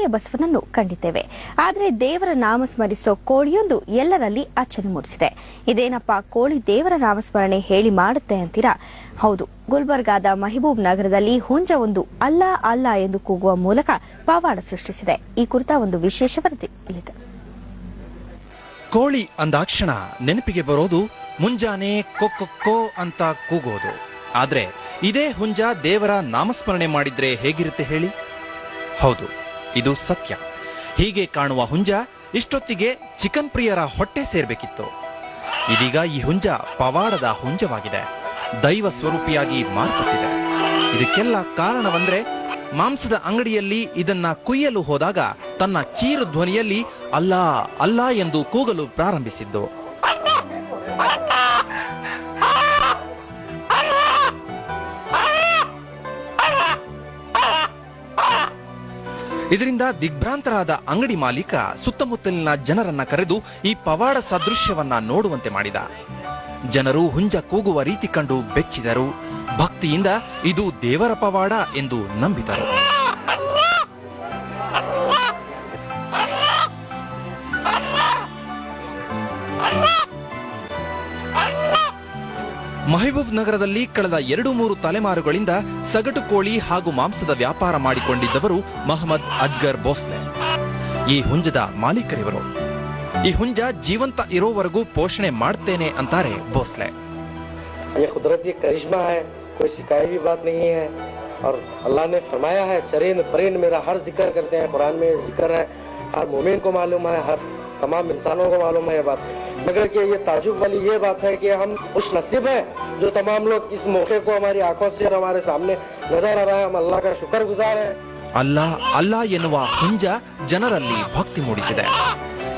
ಕಾರುಣ್ಯ ಬಸವನನ್ನು ಕಂಡಿದ್ದೇವೆ. ಆದರೆ ದೇವರ ನಾಮ ಸ್ಮರಿಸೋ ಕೋಳಿಯೊಂದು ಎಲ್ಲರಲ್ಲಿ ಅಚ್ಚರಿ ಮೂಡಿಸಿದೆ. ಇದೇನಪ್ಪ ಕೋಳಿ ದೇವರ ನಾಮಸ್ಮರಣೆ ಹೇಳಿ ಮಾಡುತ್ತೆ ಅಂತೀರಾ? ಹೌದು, ಗುಲ್ಬರ್ಗಾದ ಮೆಹಬೂಬ್ ನಗರದಲ್ಲಿ ಹುಂಜವೊಂದು ಅಲ್ಲಾ ಅಲ್ಲಾ ಎಂದು ಕೂಗುವ ಮೂಲಕ ಪವಾಡ ಸೃಷ್ಟಿಸಿದೆ. ಈ ಕುರಿತ ಒಂದು ವಿಶೇಷ ವರದಿ ಇಲ್ಲಿದೆ. ಕೋಳಿ ಅಂದಾಕ್ಷಣ ನೆನಪಿಗೆ ಬರೋದು ಮುಂಜಾನೆ ಕೊಕ್ಕೊ ಅಂತ ಕೂಗೋದು. ಆದ್ರೆ ಇದೇ ಹುಂಜ ದೇವರ ನಾಮಸ್ಮರಣೆ ಮಾಡಿದ್ರೆ ಹೇಗಿರುತ್ತೆ ಹೇಳಿ? ಹೌದು, ಇದು ಸತ್ಯ. ಹೀಗೆ ಕಾಣುವ ಹುಂಜ ಇಷ್ಟೊತ್ತಿಗೆ ಚಿಕನ್ ಪ್ರಿಯರ ಹೊಟ್ಟೆ ಸೇರ್ಬೇಕಿತ್ತು. ಇದೀಗ ಈ ಹುಂಜ ಪವಾಡದ ಹುಂಜವಾಗಿದೆ, ದೈವ ಸ್ವರೂಪಿಯಾಗಿ ಮಾರ್ಪಟ್ಟಿದೆ. ಇದಕ್ಕೆಲ್ಲ ಕಾರಣವಂದ್ರೆ ಮಾಂಸದ ಅಂಗಡಿಯಲ್ಲಿ ಇದನ್ನ ಕುಯ್ಯಲು ಹೋದಾಗ ತನ್ನ ಚೀರು ಧ್ವನಿಯಲ್ಲಿ ಅಲ್ಲಾ ಅಲ್ಲಾ ಎಂದು ಕೂಗಲು ಪ್ರಾರಂಭಿಸಿದ್ದು. ಇದರಿಂದ ದಿಗ್ಭ್ರಾಂತರಾದ ಅಂಗಡಿ ಮಾಲೀಕ ಸುತ್ತಮುತ್ತಲಿನ ಜನರನ್ನ ಕರೆದು ಈ ಪವಾಡ ಸದೃಶ್ಯವನ್ನ ನೋಡುವಂತೆ ಮಾಡಿದ. ಜನರು ಹುಂಜ ಕೂಗುವ ರೀತಿ ಕಂಡು ಬೆಚ್ಚಿದರು. ಭಕ್ತಿಯಿಂದ ಇದು ದೇವರ ಪವಾಡ ಎಂದು ನಂಬಿದರು. ಮೆಹಬೂಬ್ ನಗರದಲ್ಲಿ ಕಳೆದ 2-3 ತಲೆಮಾರುಗಳಿಂದ ಸಗಟು ಕೋಳಿ ಹಾಗೂ ಮಾಂಸದ ವ್ಯಾಪಾರ ಮಾಡಿಕೊಂಡಿದ್ದವರು ಮೊಹಮ್ಮದ್ ಅಜ್ಗರ್ ಭೋಸ್ಲೆ. ಈ ಹುಂಜದ ಮಾಲೀಕರಿವರು. ಈ ಹುಂಜ ಜೀವಂತ ಇರೋವರೆಗೂ ಪೋಷಣೆ ಮಾಡ್ತೇನೆ ಅಂತಾರೆ ಭೋಸ್ಲೆ. कुदरती करिश्मा है, कोई शिकायत की बात नहीं है। और अल्लाह ने फरमाया है, चरीन परीन मेरा हर जिक्र करते हैं, कुरान में जिक्र है, हर मोमिन को मालूम है, हर तमाम इंसानों को मालूम है ये बात। मगर कि ये ताजुब वाली ये बात है कि हम खुश नसीब हैं जो तमाम लोग इस मौके को हमारी आंखों से और हमारे सामने नजर आ रहा है। हम अल्लाह का शुक्रगुजार है। ಅಲ್ಲಾ ಅಲ್ಲಾ ಎನ್ನುವ ಹುಂಜ ಜನರಲ್ಲಿ ಭಕ್ತಿ ಮೂಡಿಸಿದೆ.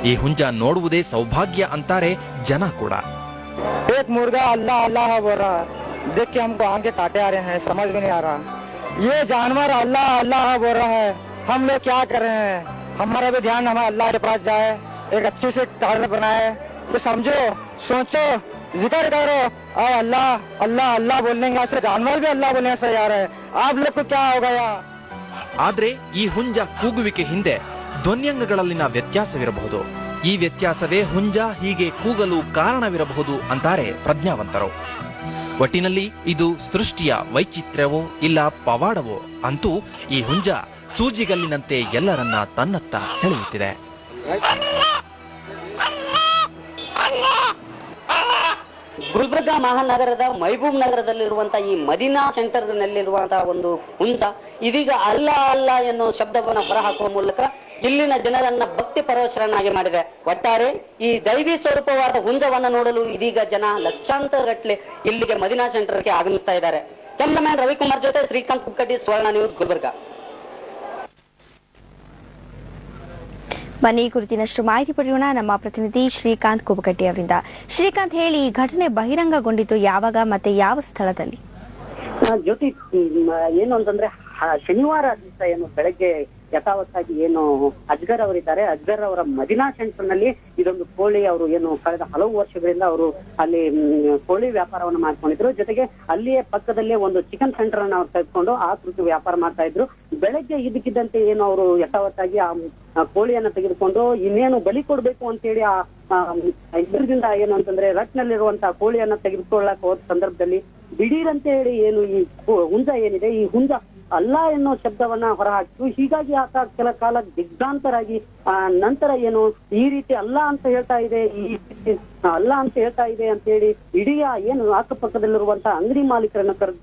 ಈ ಹುಂಜ ನೋಡುವುದೇ ಸೌಭಾಗ್ಯ ಅಂತಾರೆ ಜನ ಕೂಡ. एक मुर्गा अल्लाह अल्लाह बोल रहा है, देख के हमको आगे काटे आ रहे हैं, समझ में नहीं आ रहा। ये जानवर अल्लाह अल्लाह बोल रहा है, हम लोग क्या कर रहे हैं? हमारा भी ध्यान हमारे अल्लाह के पास जाए, एक अच्छे से कार्य बनाए। तो समझो, सोचो, जिक्र करो और अल्लाह अल्लाह अल्लाह बोलने से जानवर भी अल्लाह बोलने से जा रहे हैं। आप लोग को क्या होगा यार? ಆದ್ರೆ ಈ ಹುಂಜ ಕೂಗುವಿಕೆ ಹಿಂದೆ ಧ್ವನ್ಯಂಗಗಳಲ್ಲಿನ ವ್ಯತ್ಯಾಸವಿರಬಹುದು. ಈ ವ್ಯತ್ಯಾಸವೇ ಹುಂಜ ಹೀಗೆ ಕೂಗಲು ಕಾರಣವಿರಬಹುದು ಅಂತಾರೆ ಪ್ರಜ್ಞಾವಂತರು. ಒಟ್ಟಿನಲ್ಲಿ ಇದು ಸೃಷ್ಟಿಯ ವೈಚಿತ್ರ್ಯವೋ ಇಲ್ಲ ಪವಾಡವೋ ಅಂತೂ ಈ ಹುಂಜ ಸೂಜಿಗಲ್ಲಿನಂತೆ ಎಲ್ಲರನ್ನ ತನ್ನತ್ತ ಸೆಳೆಯುತ್ತಿದೆ. ಗುಲ್ಬರ್ಗಾ ಮಹಾನಗರದ ಮೆಹಬೂಬ್ ನಗರದಲ್ಲಿರುವಂತಹ ಈ ಮದೀನಾ ಸೆಂಟರ್ ನಲ್ಲಿರುವಂತಹ ಒಂದು ಹುಂಜ ಇದೀಗ ಅಲ್ಲ ಅಲ್ಲ ಎನ್ನುವ ಶಬ್ದವನ್ನು ಹೊರಹಾಕುವ ಮೂಲಕ ಇಲ್ಲಿನ ಜನರನ್ನ ಭಕ್ತಿ ಪರವಶರನ್ನಾಗಿ ಮಾಡಿದೆ. ಒಟ್ಟಾರೆ ಈ ದೈವಿ ಸ್ವರೂಪವಾದ ಹುಂಜವನ್ನ ನೋಡಲು ಇದೀಗ ಜನ ಲಕ್ಷಾಂತರ ಗಟ್ಟಲೆ ಇಲ್ಲಿಗೆ ಮದೀನಾ ಸೆಂಟರ್ಗೆ ಆಗಮಿಸ್ತಾ ಇದ್ದಾರೆ. ಕ್ಯಾಮರಾಮನ್ ರವಿಕುಮಾರ್ ಜೊತೆ ಶ್ರೀಕಾಂತ್ ಕುಕ್ಕಟ್ಟಿ, ಸ್ವರ್ಣ ನ್ಯೂಸ್, ಗುಲ್ಬರ್ಗಾ. ಬನ್ನಿ ಕುರಿತಿನಷ್ಟು ಮಾಹಿತಿ ಪಡೆಯೋಣ ನಮ್ಮ ಪ್ರತಿನಿಧಿ ಶ್ರೀಕಾಂತ್ ಕುಬಕಟ್ಟಿ ಅವರಿಂದ. ಶ್ರೀಕಾಂತ್, ಹೇಳಿ, ಈ ಘಟನೆ ಬಹಿರಂಗಗೊಂಡಿತು ಯಾವಾಗ ಮತ್ತೆ ಯಾವ ಸ್ಥಳದಲ್ಲಿ? ಜ್ಯೋತಿ, ಏನು ಅಂತಂದ್ರೆ ಶನಿವಾರ ದಿವಸ ಏನು ಬೆಳಗ್ಗೆ ಯಥಾವತ್ತಾಗಿ ಏನು ಅಜ್ಗರ್ ಅವರಿದ್ದಾರೆ, ಅಜ್ಗರ್ ಅವರ ಮದೀನಾ ಸೆಂಟರ್ ನಲ್ಲಿ ಇದೊಂದು ಕೋಳಿ ಅವರು ಏನು ಕಳೆದ ಹಲವು ವರ್ಷಗಳಿಂದ ಅವರು ಅಲ್ಲಿ ಕೋಳಿ ವ್ಯಾಪಾರವನ್ನು ಮಾಡ್ಕೊಂಡಿದ್ರು. ಜೊತೆಗೆ ಅಲ್ಲಿಯೇ ಪಕ್ಕದಲ್ಲೇ ಒಂದು ಚಿಕನ್ ಸೆಂಟರ್ ಅನ್ನು ಅವ್ರು ತೆಗೆದುಕೊಂಡು ಆ ಕುರಿತು ವ್ಯಾಪಾರ ಮಾಡ್ತಾ ಇದ್ರು. ಬೆಳಗ್ಗೆ ಇದಕ್ಕಿದ್ದಂತೆ ಏನು ಅವರು ಯಥಾವತ್ತಾಗಿ ಆ ಕೋಳಿಯನ್ನ ತೆಗೆದುಕೊಂಡು ಇನ್ನೇನು ಬಲಿ ಕೊಡ್ಬೇಕು ಅಂತ ಹೇಳಿ ಆ ಇದರಿಂದ ಏನು ಅಂತಂದ್ರೆ ರಟ್ನಲ್ಲಿರುವಂತಹ ಕೋಳಿಯನ್ನ ತೆಗೆದುಕೊಳ್ಳಕ್ ಹೋದ ಸಂದರ್ಭದಲ್ಲಿ ದಿಢೀರ್ ಅಂತ ಹೇಳಿ ಏನು ಈ ಹುಂಜ ಏನಿದೆ, ಈ ಹುಂಜ ಅಲ್ಲಾ ಎನ್ನೋ ಶಬ್ದವನ್ನ ಹೊರಹಾಕಿತು. ಹೀಗಾಗಿ ಆತ ಕೆಲ ಕಾಲ ದಿಗ್ಭ್ರಾಂತರಾಗಿ ನಂತರ ಏನು ಈ ರೀತಿ ಅಲ್ಲಾ ಅಂತ ಹೇಳ್ತಾ ಇದೆ, ಈ ಅಲ್ಲಾ ಅಂತ ಹೇಳ್ತಾ ಇದೆ ಅಂತ ಹೇಳಿ ಇಡೀ ಏನು ಅಕ್ಕಪಕ್ಕದಲ್ಲಿರುವಂತಹ ಅಂಗಡಿ ಮಾಲೀಕರನ್ನ ಕರೆದು